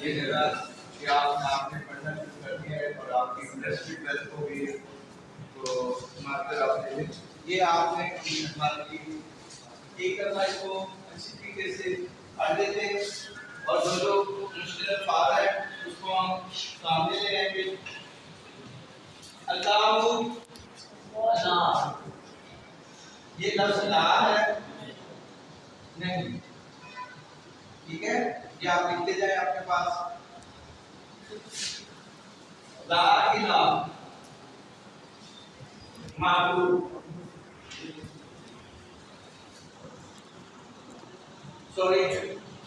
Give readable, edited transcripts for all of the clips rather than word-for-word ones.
ये लगा कि आपने पढ़ना शुरू कर दिया है और आपकी इंडस्ट्री 12 हो गई है, तो मार्कर आपने ये आपने बात की एक करना इसको अच्छी तरीके से पढ़ लेते हैं और जो मुश्किल अल्फाज है उसको हम सामने ले आएंगे। अल्लाह ये लफ्ज़ ला है नहीं, ठीक है, ये आप लिखते जाए आपके पास ला इलाहा माबूद, सॉरी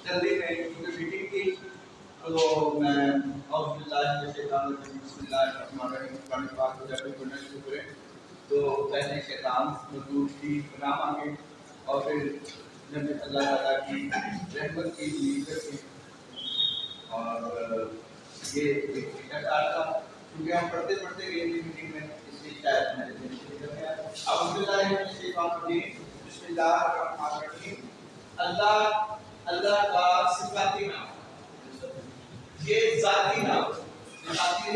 जल्दी में क्योंकि मीटिंग थी तो मैं तो पहले शैतान मजदूर की नाम आगे और फिर जब अल्लाह ताला की रहमत की नीयत की और ये एक विचार था क्योंकि हम पढ़ते पढ़ते गए मीटिंग में, इसलिए शायद मैंने अल्लाह का सिफाती नाम, ये जाती नाम, जाती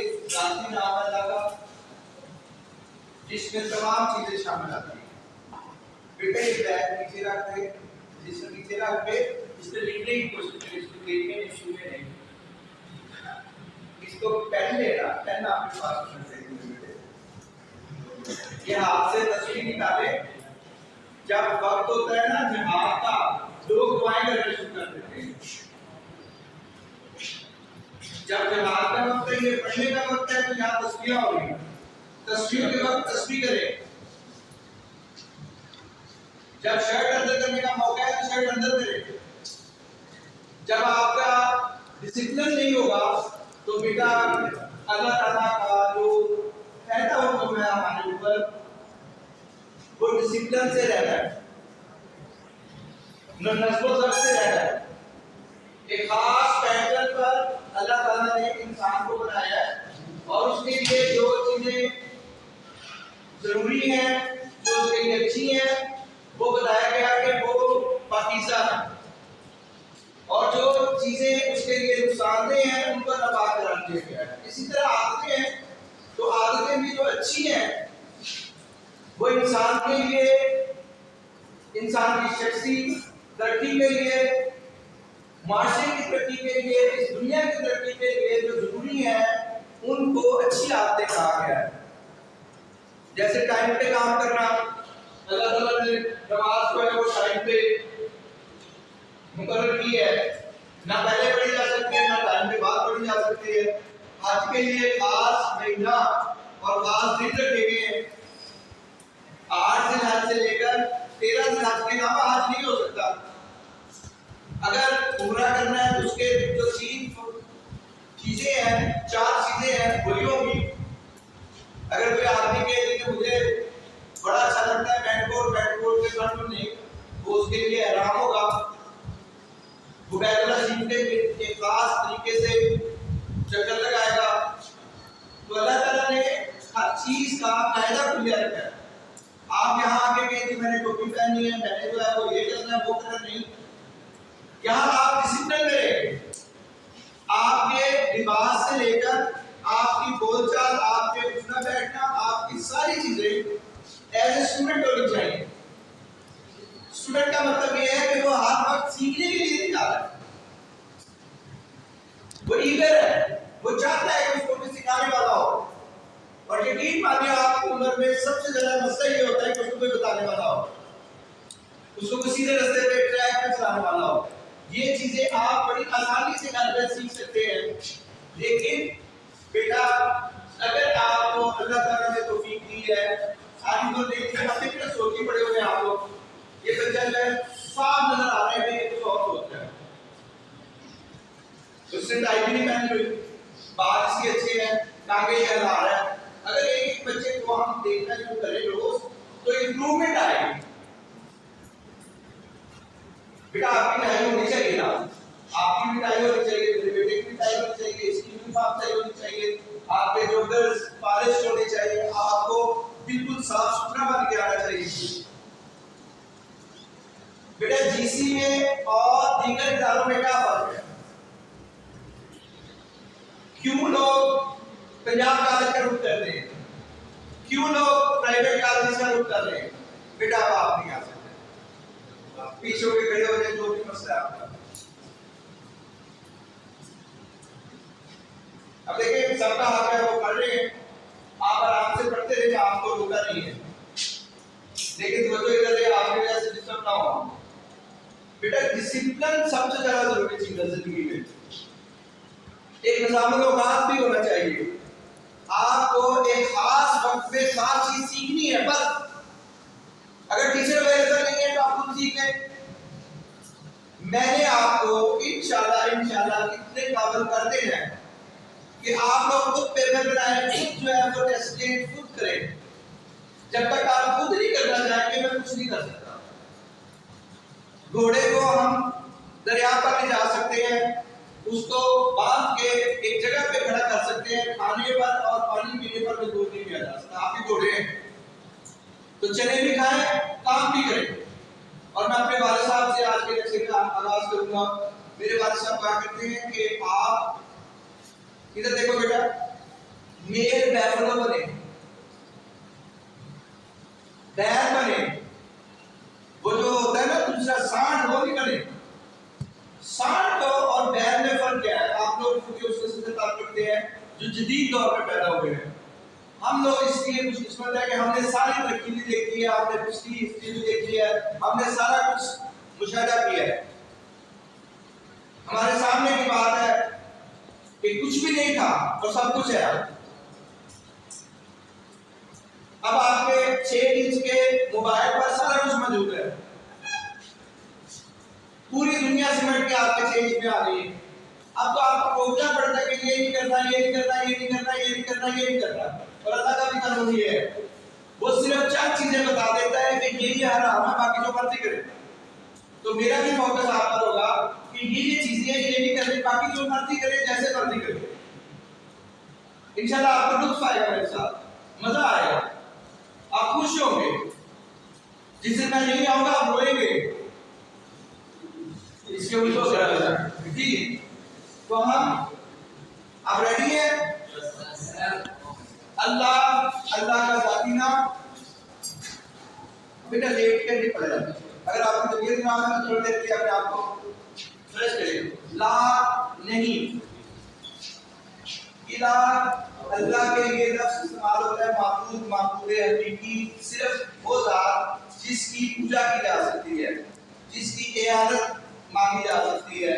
नाम अल्लाह का जिसमें तमाम चीजें शामिल आती हैं। बेटे बैग नीचे रख दे, जिससे नीचे रख दे, इससे लिखने की कोशिश करें, इसको देखने में छूने नहीं, इसको पेन लेना, पेन आपके पास होना चाहिए बेटे। ये हाथ से तस्वीर निकाले, जब वक्त होता है ना जहाद का, लोग दुआएं करना शुरू कर देते हैं। जब जहाद का वक्त है, ये पढ़ने का वक्त है, तो यहाँ तस्वीरें हो रही हैं, तस्वीर के वक्त तस्वीर करें। जब शर्ट अंदर करने का मौका है तो शर्ट अंदर करें। जब आपका डिसिप्लिन नहीं होगा तो बेटा अल्लाह ताला का जो कहता हुक्म है हमारे ऊपर वो डिसिप्लिन से रहना है, नस्ल से रहना है। एक खास पैटर्न पर अल्लाह ताला ने इंसान को बनाया है और उसके लिए जो चीजें जरूरी है, जो उसके लिए अच्छी है, वो बताया गया कि वो पाकीज़ा है और जो चीजें उसके लिए नुकसानदेह हैं उन पर नबाह करार दिया गया है। इसी तरह आदतें हैं, तो आदतें भी जो अच्छी हैं वो इंसान के लिए, इंसान की शख्सी तरक्की के लिए, माशरे की तरक्की के लिए, इस दुनिया की तरक्की के लिए जो जरूरी है उनको अच्छी आदतें कहा गया है। जैसे टाइम पे काम करना, अल्लाह ताला ने नमाज को है वो टाइम पे मुकर्रर की है, ना पहले पढ़ी जा सकती है ना टाइम के बाद पढ़ी जा सकती है। आज के लिए खास महीना और खास दिन रखे गए हैं, 8 दिन आज से लेकर 13 दिन आज के अलावा आज नहीं हो सकता। अगर उम्रा करना है तो उसके जो 3 चीजें हैं, 4 चीजें हैं वही होगी। अगर कोई आदमी कहे कि मुझे बड़ा अच्छा लगता है पैंट कोट के साथ में नहीं, वो उसके लिए आराम होगा, वो बैतुल्लाह शरीफ के एक खास तरीके से चक्कर लगाएगा। तो अल्लाह ताला ने हर चीज का कायदा खुला रखा है। आप यहाँ आके कहें कि मैंने टोपी पहनी है, मैंने जो है वो ये करना है वो करना नहीं, यहाँ आप डिसिप्लिन करें। आपके लिबास से लेकर आपकी बोलचाल, आपके उठना बैठना, आपकी सारी चीजें एज ए स्टूडेंट होनी चाहिए। स्टूडेंट का मतलब यह है कि वो हर वक्त सीखने के लिए निकाल है, वो ईगर है, वो चाहता है कि उसको कोई सिखाने वाला हो। और यकीन मानिए आपकी उम्र में सबसे ज्यादा मसला ये होता है कि उसको कोई बताने वाला हो, उसको कोई सीधे रास्ते पे ट्रैक पे चलाने वाला हो। ये चीजें आप बड़ी आसानी से घर में सीख सकते हैं, लेकिन बेटा अगर आपको अल्लाह ताला ने तौफीक दी है, आज तो देखिए आप कितने सोची पड़े हुए हैं आप लोग, ये बच्चा जो है साफ नजर आ रहे हैं, ये तो और सोच रहा है, उससे टाई भी नहीं पहनी हुई, बात इसकी अच्छी है, टांगे चल आ रहा है। अगर एक बच्चे को हम देखना शुरू करें रोज तो इंप्रूवमेंट आएगी। बेटा आपकी टाई होनी चाहिए ना, आपकी भी टाई होनी चाहिए, मेरे बेटे की भी टाई होनी चाहिए, इसकी यूनिफॉर्म टाई होनी चाहिए, आपके जोगर्स पॉलिश होने चाहिए, आपको बिल्कुल साफ सुथरा बन के आना चाहिए। बेटा जीसी में और दीगर इदारों में क्या फर्क है? पंजाब कॉलेज का रुख करते हैं, क्यों लोग प्राइवेट कॉलेज का रुख कर रहे हैं? बेटा आप नहीं आ सकते, पीछे होके खड़े हो जाए, जो भी मसला है आपका। अब देखिए सबका हक है, वो पढ़ रहे हैं, आप आराम से पढ़ते रहिए, आपको रोका नहीं है, लेकिन वो जो इधर है आपके वजह से डिस्टर्ब ना हो। बेटा डिसिप्लिन सबसे ज्यादा जरूरी चीज है जिंदगी में। एक निज़ामुल-औक़ात भी होना चाहिए। आपको एक खास वक्त में खास चीज सीखनी है, बस अगर टीचर वगैरह नहीं है तो आप खुद सीख लें। मैंने आपको इंशाल्लाह इतने काबिल कर देना है कि आप लोग खुद पेपर बनाएं, खुद जो है वो टेस्ट खुद करें। जब तक आप खुद नहीं करना चाहेंगे मैं कुछ नहीं कर सकता। घोड़े को हम दरिया पर ले जा सकते हैं, उसको बांध के एक जगह पे खड़ा कर सकते हैं, खाने पर और पानी पीने पर भी दूर नहीं किया जा सकता। आपके घोड़े हैं तो चने भी खाएं, काम भी करें। और मैं अपने वालिद साहब से आज के लेक्चर का आगाज करूंगा। मेरे वालिद साहब कहा करते हैं कि आप इधर देखो बेटा, मेल बैफलो बने, बैल बने, वो जो होता है ना दूसरा सांड, वो नहीं बने। सांड तो और बैल में फर्क क्या है? आप लोग क्योंकि उसके साथ ताल्लुक रखते हैं जो जदीद दौर में पैदा हुए हैं। हम लोग इसलिए कुछ किस्मत है कि हमने सारी तरक्की भी देखी है, हमने पिछली हिस्ट्री भी देखी है, हमने सारा कुछ मुशाहिदा किया है। हमारे सामने की बात है कि कुछ भी नहीं था और सब कुछ है। अब आपके 6 इंच के मोबाइल पर सारा कुछ मौजूद है, पूरी दुनिया सिमट के आपके 6 इंच में आ गई है। अब तो आपको सोचना पड़ता है कि ये नहीं करना, ये नहीं करना, ये नहीं करना, ये नहीं करना, ये नहीं करना। और अल्लाह का भी कानून ये है, वो सिर्फ 4 चीजें बता देता है कि ये हराम है, बाकी जो मर्जी करे। तो मेरा भी फोकस आप पर होगा कि ये चीजें ये नहीं करनी, बाकी जो मर्जी करे, जैसे मर्जी करे। इंशाल्लाह आपको लुत्फ आएगा, मेरे साथ मजा आएगा, आप खुश होंगे। जिस दिन मैं नहीं आऊंगा आप रोएंगे। इसके उल्टा हो जाएगा जी। तो हम आप रेडी है? अल्लाह का जाती नाम। बेटा लेट कर नहीं पड़ेगा, अगर आपकी तबीयत खराब है तो थोड़ी देर के अपने आप को फ्रेश करिए। ला नहीं, इला अल्लाह के लिए लफ्ज़ इस्तेमाल होता है माबूद, माबूद हकीकी, सिर्फ वो ज़ात जिसकी पूजा की जा सकती है, जिसकी इबादत मांगी जा सकती है,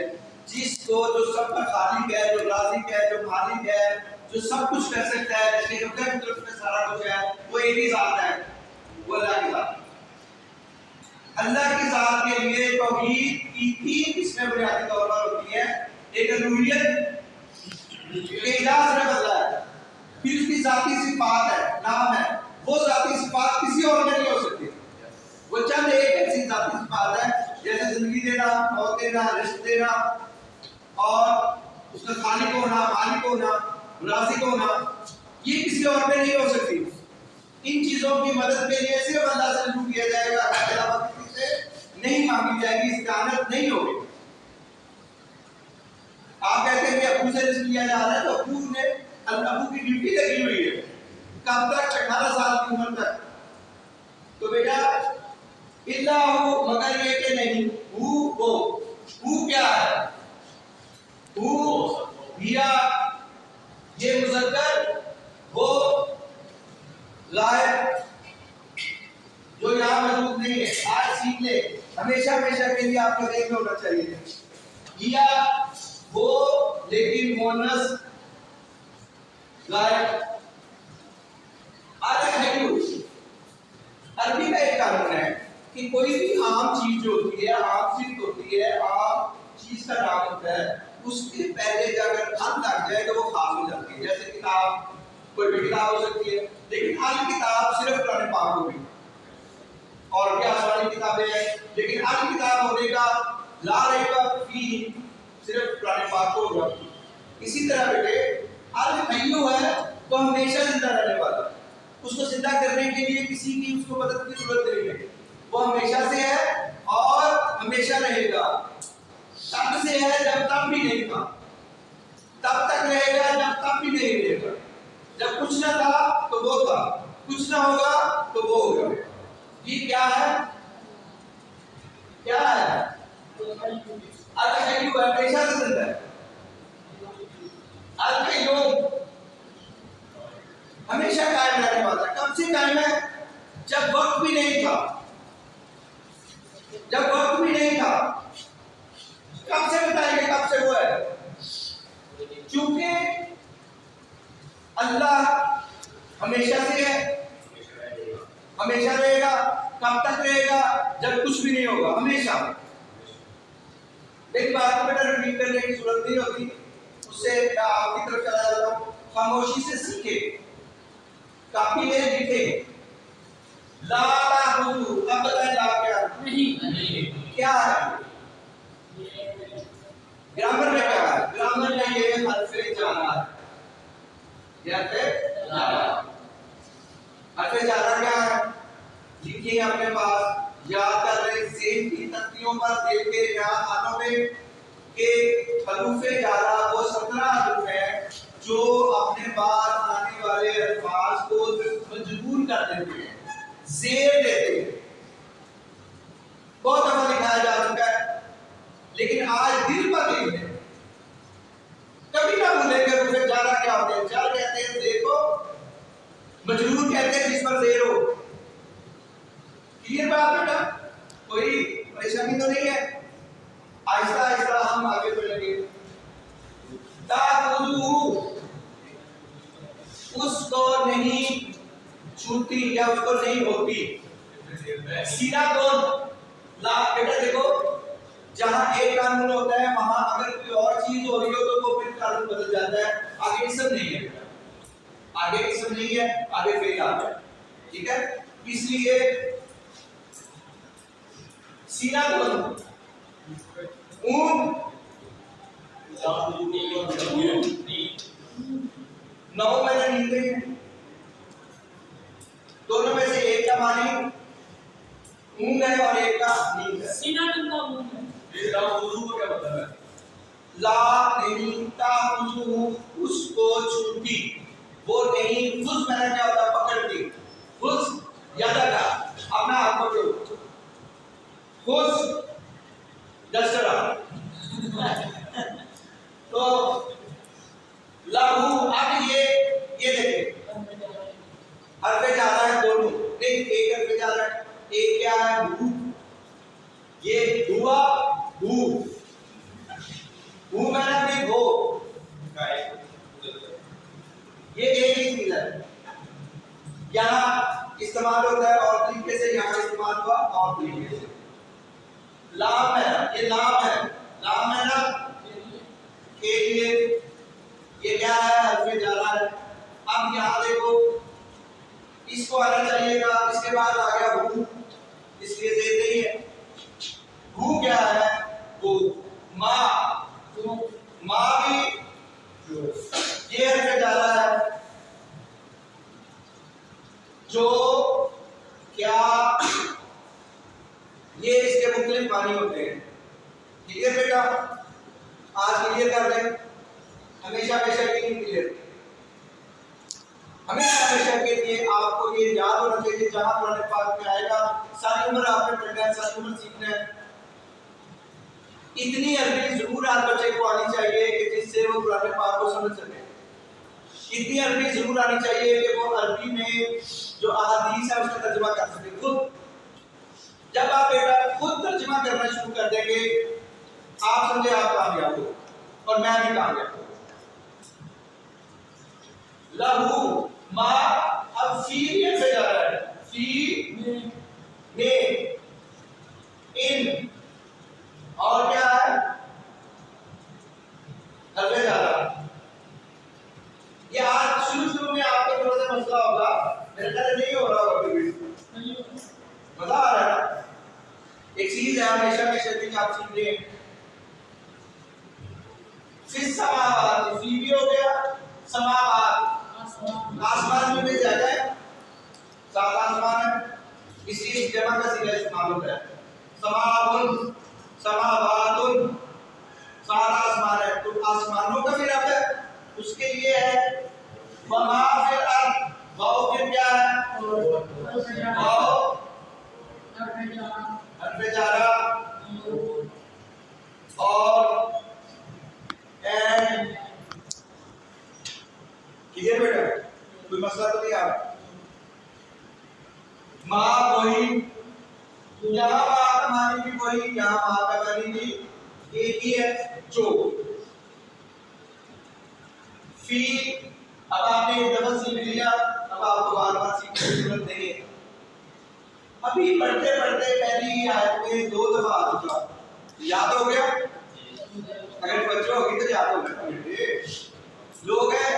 जिसको जो सब पर खालिक है, जो राज़िक है, जो मालिक है, जो सब कुछ कर सकता है, जिसके कब्ज़े में सारा कुछ है, वो एक ही ज़ात है, वो अल्लाह की ज़ात। अल्लाह की ज़ात के लिए तौहीद की 3 किस्में बुनियादी तौर पर होती है। एक अलूहियत के इजाज़ ने बदला है, फिर उसकी ज़ाती सिफात है, नाम है, वो ज़ाती सिफात किसी और में नहीं हो सकती। वो चंद एक ऐसी ज़ाती सिफात है जैसे जिंदगी देना, मौत देना, रिज़्क़ देना और उसका खालिक होना, मालिक होना, राज़िक होना, ये किसी और में नहीं हो सकती। इन चीजों की मदद के लिए सिर्फ अल्लाह से रुजू किया जाएगा, अल्लाह किसी से नहीं मांगी जाएगी, इस्तानत नहीं होगी। आप कहते हैं कि अबू से रिस्क लिया जा रहा है, तो अबू की ड्यूटी लगी हुई है कब तक? 18 साल की उम्र तक। तो बेटा इल्ला हु, मगर ये कि नहीं हु क्या है? हु हिया, ये मुज़क्कर, वो लायक जो यहाँ मौजूद नहीं है। आज सीख ले, हमेशा हमेशा के लिए आपको देख होना चाहिए। हिया वो, लेकिन मोनस लायक। अरबी का एक कानून है कि कोई भी आम चीज जो होती है, आम चीज होती है, आम चीज का नाम होता है, उसके पहले जाकर अन लग जाए तो वो खास हो जाती है। जैसे किताब, कोई भी किताब हो सकती है, लेकिन अल किताब सिर्फ कुरान पाक होगी, और क्या आसमानी किताबें हैं, लेकिन अल किताब होने का ला रैब फीह सिर्फ कुरान पाक को होगा। इसी तरह बेटे अल हय्यु है तो हमेशा जिंदा रहने वाला, उसको जिंदा करने के लिए किसी की उसको मदद की जरूरत नहीं है, वो हमेशा से है और हमेशा रहेगा। तब से है जब तब भी नहीं था, तब तक रहेगा जब तब भी नहीं रहेगा। जब कुछ ना था तो वो था, कुछ ना होगा तो वो होगा। ये क्या है? क्या है? अल-हय्यु हमेशा से जिंदा है। अल-कय्यूम हमेशा कायम रहने वाला है। कब से कायम है? जब वक्त भी नहीं था, जब वक्त भी नहीं था। कब से बताएंगे कब से वो है? क्योंकि अल्लाह हमेशा से है, हमेशा रहेगा। कब तक रहेगा? जब कुछ भी नहीं होगा, हमेशा। एक बात बेटा रिपीट करने की जरूरत नहीं होती, उससे आपकी तरफ चला जाता हूं। खामोशी से सीखे, काफी ले लिखे। ला ताखुदू, अब बताएं ला क्या नहीं क्या है? ग्रामर में क्या है? ग्रामर में ये हरफे जारा है। क्या है? हरफे जारा क्या है? लिखिए अपने पास, याद कर रहे, ज़ेन की तख्तियों पर देख के यहाँ खानों में के हरूफे जारा वो 17 हरूफ हैं जो अपने बाद आने वाले अल्फाज को मजबूर कर देते हैं, ज़ेर देते हैं। बहुत दफा लिखाया जा चुका है, लेकिन आज दिल पर नहीं है। कभी ना भूलेंगे हरूफे जारा क्या होते हैं। जार कहते हैं ज़ेर को, मजबूर कहते हैं जिस पर ज़ेर हो। क्लियर बात बेटा? कोई परेशानी तो नहीं है? आहिस्ता आहिस्ता हम आगे बढ़ेंगे। ताखुदू, उसको नहीं छूती या उसको नहीं होती। सीना तो ला बेटा देखो, जहां एक कानून होता है वहां अगर कोई और चीज हो रही हो तो वो फिर कानून बदल जाता है। आगे इसम नहीं है बेटा, आगे इसम नहीं है, आगे फेल आ गया। ठीक है, इसलिए सीना तो ऊन 9 महीने नींदे हैं, दोनों में से एक का मानी ऊन है और एक का नींद है। सीना का ऊन है। ये ताखुदू को क्या मतलब है? ला नहीं ताखुदू, उसको छूती, वो नहीं। खुश मैंने क्या होता है? पकड़ती। खुश याद रखा, अपना हाथ पकड़ो। खुश दस्तरा तो लहू। अब ये देखिए हरफे ज्यादा है दोनों, नहीं एक हरफे ज्यादा है। एक क्या है? भू। ये हुआ भू, भू मैंने भी भो, ये एक ही चीज है। यहाँ इस्तेमाल होता है और तरीके से, यहाँ इस्तेमाल हुआ और तरीके से। लाम है, ये लाम है, लाम है ना के लिए। ये क्या है? हरफे जारा है। अब यहाँ देखो, इसको आना चाहिएगा, इसके बाद आ गया भू, इसलिए देते ही है। भू क्या है? भू। माँ, माँ भी ये हरफे जारा है। जो क्या, ये इसके मुख्तलिफ मानी होते हैं। क्लियर बेटा? आज क्लियर कर दें, हमेशा हमेशा के लिए क्लियर, हमेशा हमेशा के लिए आपको ये याद होना चाहिए। जहां कुरान पाक में आएगा सारी उम्र आपने पढ़ना है, सारी उम्र सीखना है। इतनी अरबी जरूर आप बच्चे को आनी चाहिए कि जिससे वो कुरान पाक को समझ सके। इतनी अरबी जरूर आनी चाहिए कि वो अरबी में जो अहादीस है उसका तर्जुमा कर सके खुद। जब आप बेटा खुद तर्जुमा करना शुरू कर देंगे, आप समझे आप कामयाब हो और मैं भी कामयाब हूं। लहू मा, अब फील से जा रहा है, फी में इन, और क्या है? हरफे जारा। ये आज शुरू में आपको थोड़ा सा मसला होगा, मेरे ख्याल नहीं हो रहा होगा कभी, मजा आ रहा है। एक चीज है हमेशा के शरीर आप सीख रहे हैं। फिर समावात, फी भी हो गया, समावात आसमान में भी जाता है, सात आसमान है, इसलिए जमा का सीधा इस्तेमाल होता है। समाउन, समावातुन, सात आसमान है, तो आसमानों का भी रब है, उसके लिए है वमा फिर अर्थ, वाव फिर क्या है? वाव पे जा रहा और एंड क्लियर बेटा, कोई मसला तो नहीं आ रहा। माँ वही, यहाँ बात हमारी भी वही, यहाँ बात हमारी भी एक ही है जो फी। अब आपने एक दफा सीख लिया, अब आपको बार-बार सीखने की जरूरत नहीं है। अभी पढ़ते पढ़ते पहली आयत में 2 दफा आ चुका, याद हो गया? अगर बच्चों होगी तो याद हो गया। लोग हैं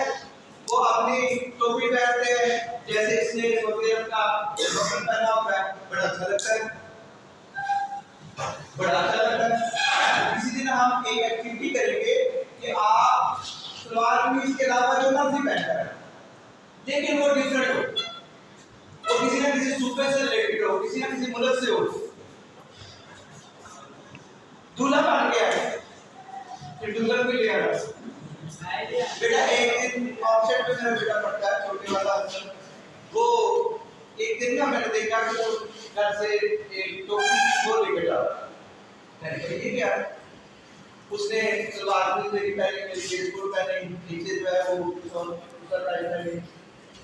वो अपनी टोपी पहनते हैं, जैसे इसने वकील का बटन पहना होता है, बड़ा अच्छा लगता है, बड़ा अच्छा लगता है। इसी दिन हम एक एक्टिविटी करेंगे कि आप सलवार कमीज के अलावा जो मर्जी पहनकर है, लेकिन वो डिफरेंट हो, वो किसी न किसी सूबे से रिलेटेड हो, किसी न किसी मुल्क से हो। दूल्हा बन गया है, फिर दुल्हन भी ले आया बेटा। एक दिन ऑप्शन में मेरा बेटा पढ़ता है, छोटे वाला, वो एक दिन ना मैंने देखा कि वो घर से एक टोपी वो लेकर जा रहा है। ये क्या है? उसने सलवार कमीज मेरी पहनी, मेरी बेसबॉल पहनी, नीचे जो है वो ऊपर टाइप पहनी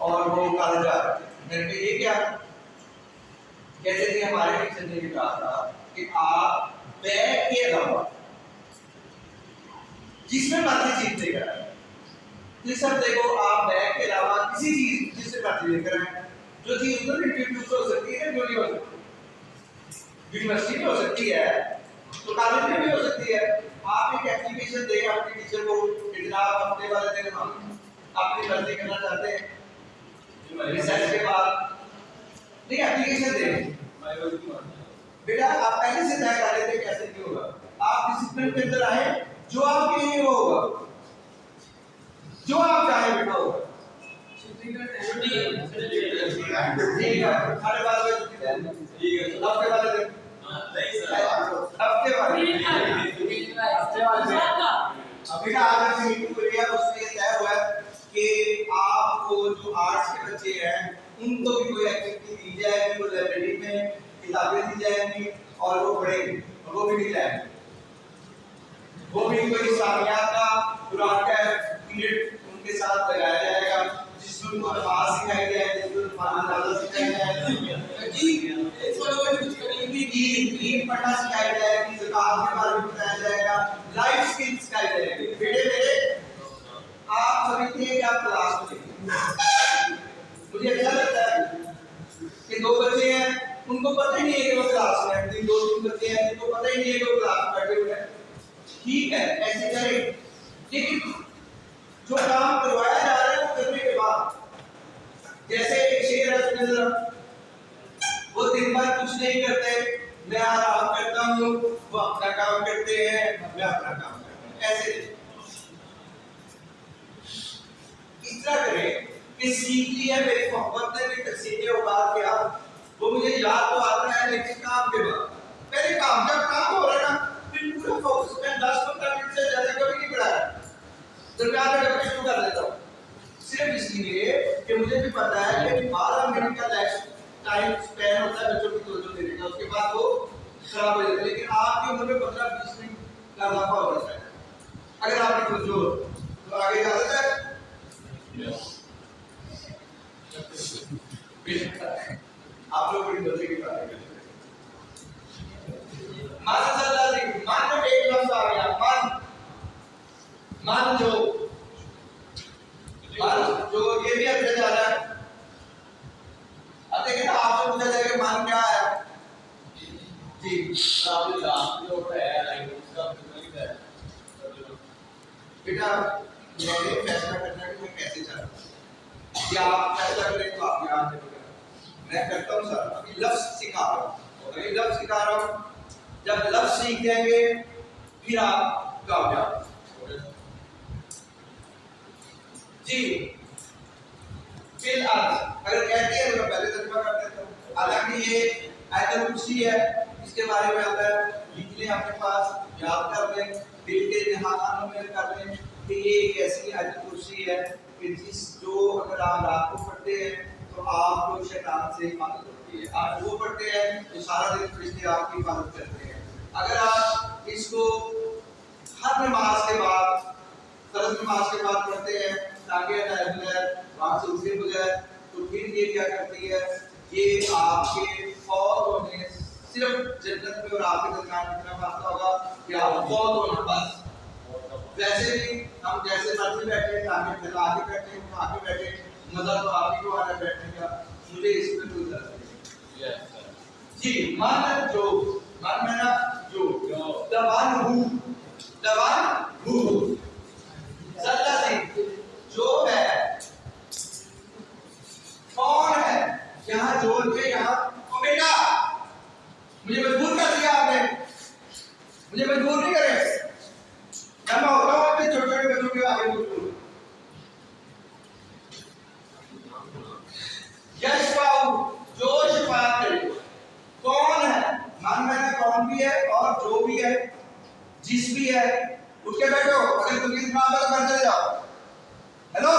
और वो कॉलेज जा रहा है। मैंने कहा ये क्या? कहते थे हमारे टीचर ने भी कहा था कि आप बैग के अलावा जिसमें मर्जी चीज लेकर आए, इस हफ्ते को आप बैग के अलावा किसी चीज जिससे मर्जी लेकर आए, जो चीज उधर इंस्टीट्यूट हो सकती है, जो नहीं हो सकती, यूनिवर्सिटी में हो सकती है, तो कॉलेज में भी हो सकती है। आप एक एप्लीकेशन दें अपने टीचर को कि जनाब हफ्ते वाले दिन हम अपनी मर्जी करना चाहते हैं, रिसर्च के बाद नहीं एप्लीकेशन दें। बेटा आप पहले से तय कर लेते कैसे क्यों होगा, आप डिसिप्लिन के अंदर आए, जो आपके लिए होगा, जो आप चाहे बेटा होगा। ठीक है, 12:30 बजे छुट्टी दें, ठीक है, हफ्ते वाले दिन नहीं सर, हफ्ते वाले अभी का आज की मीटिंग हुई है, उसमें ये तय हुआ है कि आपको जो आर्ट्स के बच्चे हैं उनको भी कोई एक्टिविटी दी जाएगी, वो लाइब्रेरी में किताबें दी जाएंगी और वो पढ़ेंगे, और वो भी मिल जाएंगे। वो भी कोई इस्लामियात का कुरान का पीरियड उनके साथ लगाया जाएगा, जिसमें उनको नमाज सिखाई जाएगी, जिसमें नमाज सिखाई जाएगी, ईद पढ़ना सिखाया जाएगी, ज़कात के बारे में बताया जाएगा, लाइफ स्किल्स सिखाई जाएगी। बेटे मेरे आप समझते हैं कि आप क्लास में, मुझे अच्छा लगता है कि 2 बच्चे हैं उनको पता ही नहीं है कि वो क्लास में हैं, 2-3 बच्चे हैं उनको पता ही नहीं है कि वो क्लास में बैठे हुए हैं। ठीक है, ऐसे करें, लेकिन जो काम करवाया जा रहा है वो करने के बाद, जैसे एक शेर है उसके अंदर, वो दिन भर कुछ नहीं करते, मैं आराम करता हूँ, वो अपना काम करते हैं, मैं अपना काम करता हूँ, ऐसे इस तरह करें कि सीख लिया मेरी मोहब्बत ने भी तकसीम उबार किया, वो मुझे याद तो आता है, लेकिन काम के बाद पहले काम, जब काम हो रहा है ना फिर पूरा फोकस, मैं 10-15 मिनट से ज्यादा कभी नहीं पढ़ाया, दरमियान में कभी शुरू कर देता हूँ, सिर्फ इसलिए कि मुझे भी पता है कि 12 मिनट का टाइम स्पेन होता है बच्चों की तवज्जो देने का, उसके बाद वो खराब हो जाता है। लेकिन आपकी उम्र में 15-20 मिनट का इजाफा हो जाता है अगर आपकी तवज्जो तो आगे जा सकता है। आप लोग बड़ी मजे की बात करते हैं। मान में एक लफ्ज आ गया, मान जो ये भी अच्छा जा रहा है। अब देखिए ना, आपसे पूछा जाएगा मान क्या है जी, आपने लास्ट जो है लाइन उसका मतलब है बेटा, मैंने फैसला करना है कि मैं कैसे चल रहा हूँ, या आप फैसला करें तो आप याद रखिएगा। मैं करता हूँ सर, अभी लफ्ज सिखा रहा हूँ, अभी लफ्ज सिखा रहा हूँ, जब लफ्ज सीख जाएंगे फिर आप कामयाब जी। फिर अगर कहते हैं तो पहले तर्जुमा कर देता हूँ, हालांकि ये आयतुल कुर्सी है, इसके बारे में आता है, लिख लें अपने पास, याद कर लें, दिल के जहां में कर लें, कि ये एक ऐसी आयत कुर्सी है कि जो अगर आप रात को पढ़ते हैं तो आपको शैतान से हिफाजत होती है, आप वो पढ़ते हैं तो सारा दिन फरिश्ते आपकी हिफाजत करते हैं। अगर आप इसको हर नमाज के बाद, फर्ज नमाज के बाद पढ़ते हैं ताकि वहाँ से उठे बगैर, तो फिर ये क्या करती है, ये आपके फौत होने, सिर्फ जन्नत में और आपके दरमियान इतना फासला होगा कि आप फौत होना बस। वैसे भी हम जैसे मर्जी बैठे ताकि फैला के बैठे, आके बैठे, मजा तो आप ही को आ रहा है बैठने का, मुझे इसमें कोई दर्द नहीं। जी मन जो, मन में ना जो दबान हूँ सल्ला से जो है कौन है, यहाँ जोड़ के यहाँ तो बेटा मुझे मजबूर कर दिया आपने, मुझे मजबूर नहीं करे, मैं होता हूँ अपने छोटे छोटे बच्चों के आगे मजबूर। यश पाओ जो शिफात करे, कौन है, मन में कौन भी है और जो भी है, जिस भी है, उठ के बैठो, अगर तुम किसी काम कर चले जाओ। हेलो